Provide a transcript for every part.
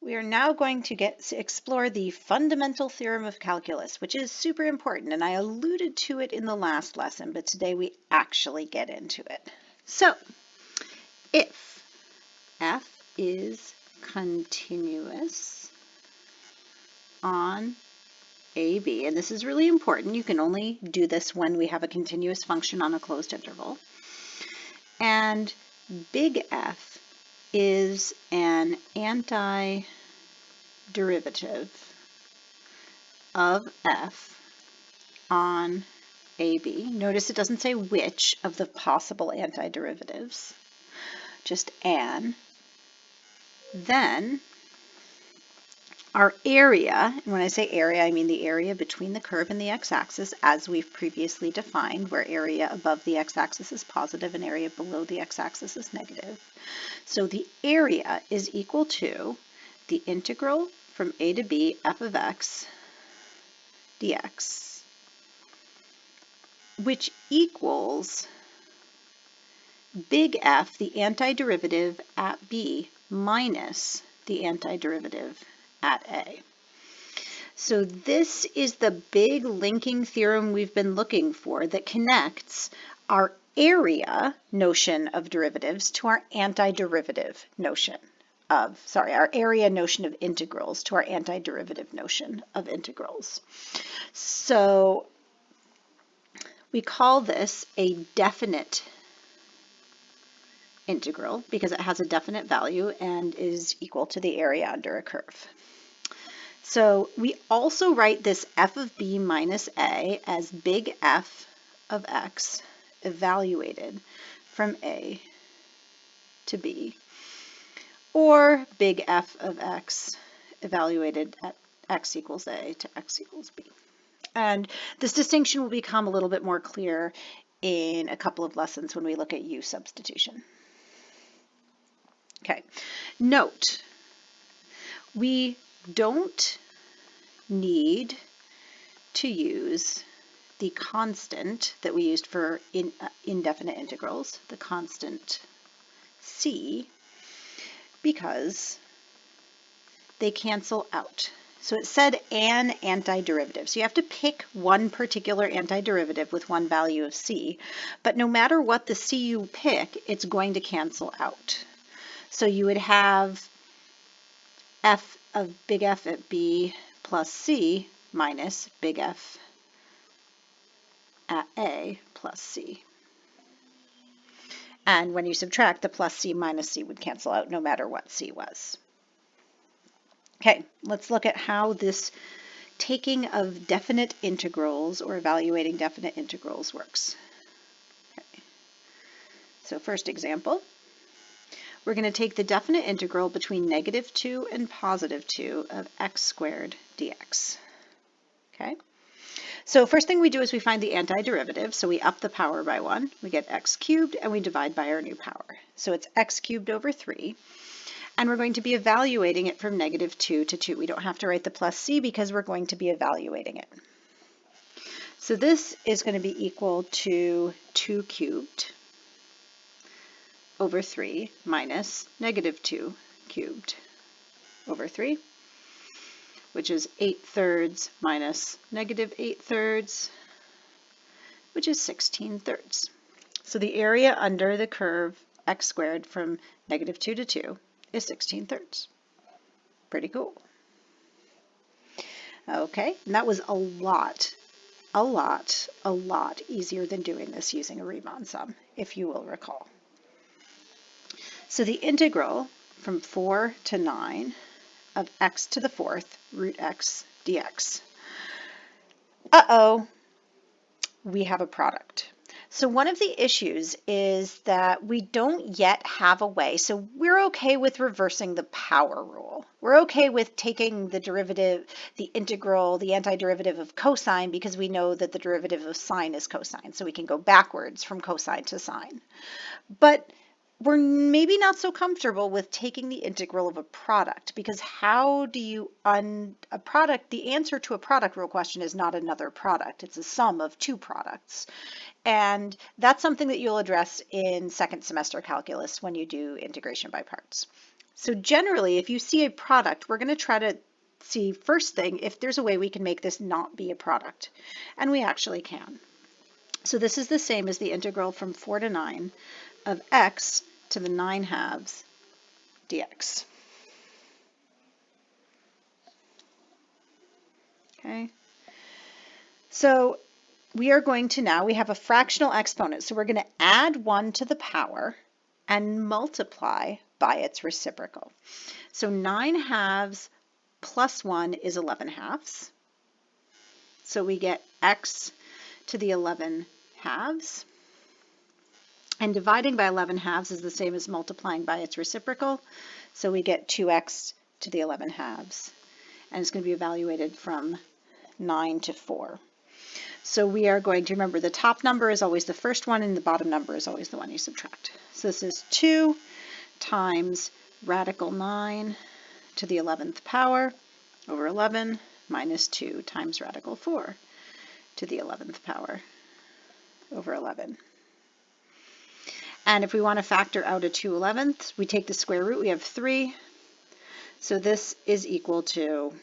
We are now going to explore the fundamental theorem of calculus, which is super important, and I alluded to it in the last lesson, but today we actually get into it. So, if f is continuous on AB, and this is really important, you can only do this when we have a continuous function on a closed interval, and big F is an antiderivative of f on AB. Notice it doesn't say which of the possible antiderivatives, just an. Then our area, and when I say area, I mean the area between the curve and the x-axis as we've previously defined, where area above the x-axis is positive and area below the x-axis is negative. So the area is equal to the integral from a to b f of x dx, which equals big F, the antiderivative at b, minus the antiderivative at a. So this is the big linking theorem we've been looking for that connects our area notion of derivatives to our antiderivative notion of, our area notion of integrals to our antiderivative notion of integrals. So we call this a definite integral because it has a definite value and is equal to the area under a curve. So we also write this f of b minus a as big F of x evaluated from a to b, or big F of x evaluated at x equals a to x equals b. And this distinction will become a little bit more clear in a couple of lessons when we look at U substitution. Okay, note, we don't need to use the constant that we used for indefinite integrals, the constant c, because they cancel out. So it said an antiderivative. So you have to pick one particular antiderivative with one value of c, but no matter what the c you pick, it's going to cancel out. So you would have f of big F at b plus c minus big F at a plus c. And when you subtract, the plus c minus c would cancel out no matter what c was. Okay, let's look at how this taking of definite integrals or evaluating definite integrals works. Okay. So first example, we're going to take the definite integral between -2 and +2 of x squared dx. Okay, so first thing we do is we find the antiderivative, so we up the power by 1, we get x cubed, and we divide by our new power. So it's x cubed over 3, and we're going to be evaluating it from -2 to 2. We don't have to write the plus c because we're going to be evaluating it. So this is going to be equal to 2 cubed over 3 minus -2 cubed over 3, which is 8/3 minus -8/3, which is 16/3. So the area under the curve x squared from -2 to 2 is 16/3. Pretty cool. Okay, and that was a lot easier than doing this using a Riemann sum, if you will recall. So the integral from 4 to 9 of x to the 4th root x dx. Uh-oh, we have a product. So one of the issues is that we don't yet have a way. So we're okay with reversing the power rule. We're okay with taking the derivative, the integral, the antiderivative of cosine because we know that the derivative of sine is cosine. So we can go backwards from cosine to sine. But we're maybe not so comfortable with taking the integral of a product because how do you a product, the answer to a product rule question is not another product, it's a sum of two products. And that's something that you'll address in second semester calculus when you do integration by parts. So generally, if you see a product, we're going to try to see first thing if there's a way we can make this not be a product. And we actually can. So this is the same as the integral from 4 to 9 of x to the 9/2 dx. Okay. So we are going to now, we have a fractional exponent. So we're going to add 1 to the power and multiply by its reciprocal. So 9/2 plus 1 is 11/2. So we get x to the 11/2. And dividing by 11/2 is the same as multiplying by its reciprocal. So we get 2x to the 11/2. And it's going to be evaluated from 9 to 4. So we are going to remember the top number is always the first one and the bottom number is always the one you subtract. So this is 2 times radical 9 to the 11th power over 11 minus 2 times radical 4 to the 11th power over 11. And if we want to factor out a 2/11, we take the square root, we have 3. So this is equal to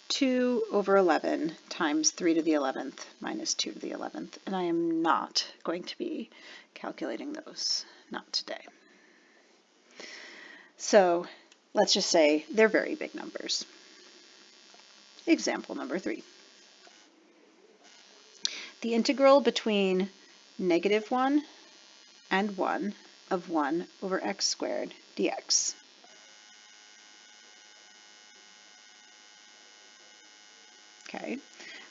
2 over 11 times 3 to the 11th minus 2 to the 11th. And I am not going to be calculating those, not today. So let's just say they're very big numbers. Example number 3. The integral between -1 and 1 of 1 over x squared dx. Okay,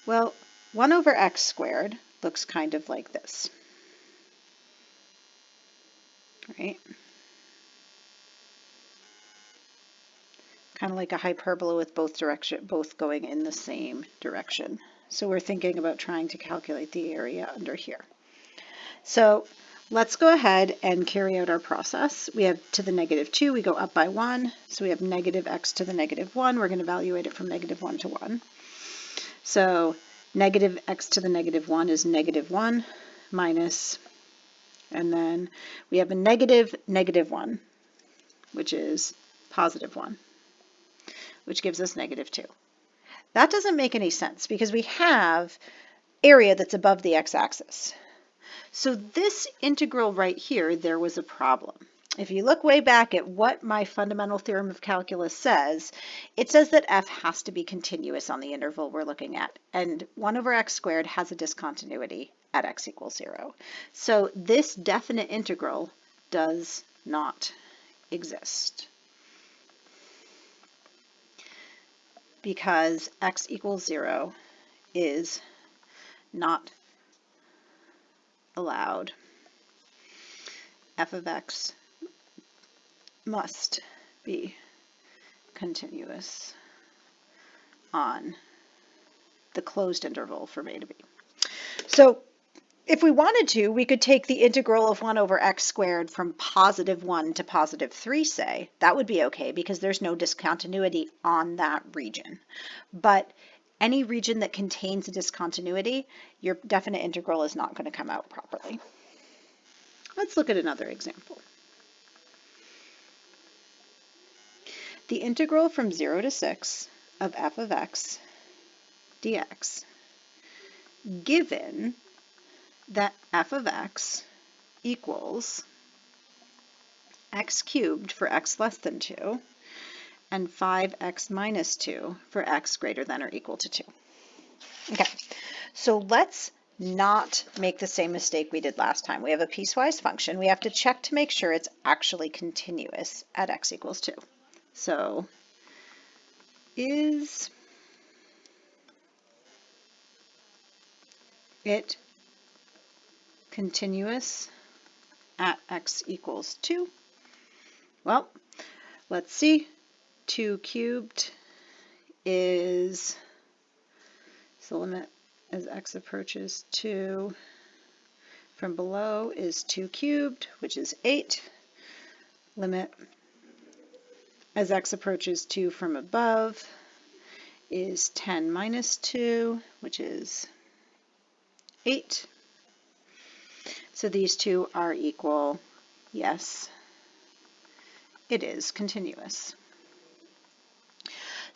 well, 1 over x squared looks kind of like this, right? Kind of like a hyperbola with both going in the same direction. So we're thinking about trying to calculate the area under here. So let's go ahead and carry out our process. We have to the -2, we go up by 1. So we have negative x to the -1. We're going to evaluate it from -1 to 1. So negative x to the -1 is -1 minus, and then we have a -1, which is +1, which gives us -2. That doesn't make any sense because we have area that's above the x-axis. So this integral right here, there was a problem. If you look way back at what my fundamental theorem of calculus says, it says that f has to be continuous on the interval we're looking at, and 1 over x squared has a discontinuity at x equals 0. So this definite integral does not exist because x equals 0 is not allowed. F of x must be continuous on the closed interval from a to b. So if we wanted to, we could take the integral of 1 over x squared from +1 to +3, say. That would be okay because there's no discontinuity on that region. But any region that contains a discontinuity, your definite integral is not going to come out properly. Let's look at another example. The integral from 0 to 6 of f of x dx, given that f of x equals x cubed for x less than 2 and 5x minus 2 for x greater than or equal to 2. Okay, so let's not make the same mistake we did last time. We have a piecewise function. We have to check to make sure it's actually continuous at x equals 2. So is it continuous at x equals 2? Well, let's see. 2 cubed is, so the limit as x approaches 2 from below is 2 cubed, which is 8. Limit as x approaches 2 from above is 10 minus 2, which is 8. So these two are equal, yes. it is continuous.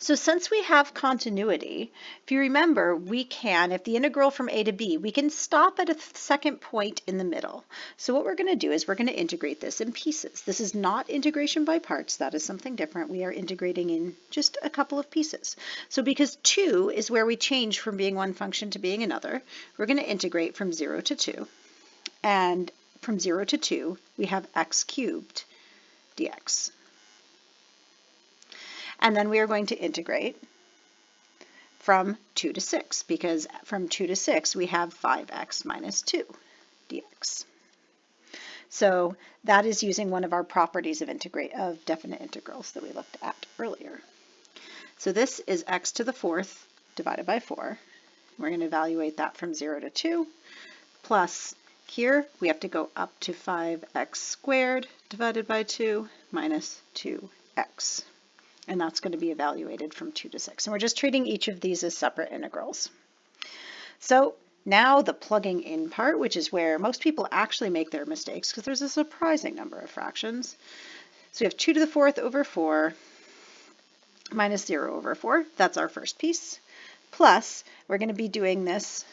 So since we have continuity, if you remember, if the integral from a to b, we can stop at a second point in the middle. So what we're going to do is we're going to integrate this in pieces. This is not integration by parts. That is something different. We are integrating in just a couple of pieces. So because 2 is where we change from being one function to being another, we're going to integrate from 0 to 2. And from 0 to 2, we have x cubed dx. And then we are going to integrate from 2 to 6, because from 2 to 6 we have 5x minus 2 dx. So that is using one of our properties of definite integrals that we looked at earlier. So this is x to the 4th divided by 4. We're going to evaluate that from 0 to 2, plus here we have to go up to 5x squared divided by 2 minus 2x. And that's going to be evaluated from 2 to 6. And we're just treating each of these as separate integrals. So now the plugging in part, which is where most people actually make their mistakes because there's a surprising number of fractions. So we have 2 to the 4th over 4 minus 0 over 4. That's our first piece. Plus, we're going to be doing this.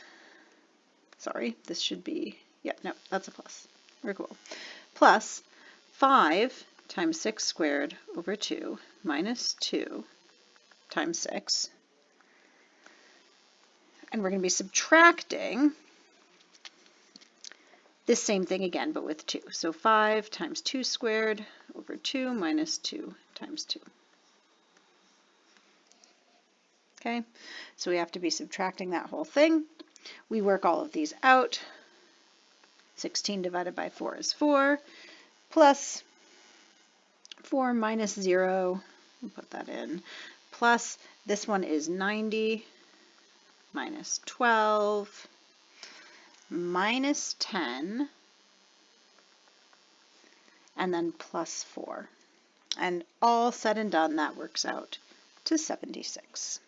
Sorry, this should be, no, that's a plus. We're cool. Plus 5 times 6 squared over 2 minus 2 times 6. And we're going to be subtracting this same thing again, but with 2. So 5 times 2 squared over 2 minus 2 times 2. Okay, so we have to be subtracting that whole thing. We work all of these out. 16 divided by 4 is 4, plus 4 minus 0, we'll put that in, plus this one is 90, minus 12, minus 10, and then plus 4. And all said and done, that works out to 76.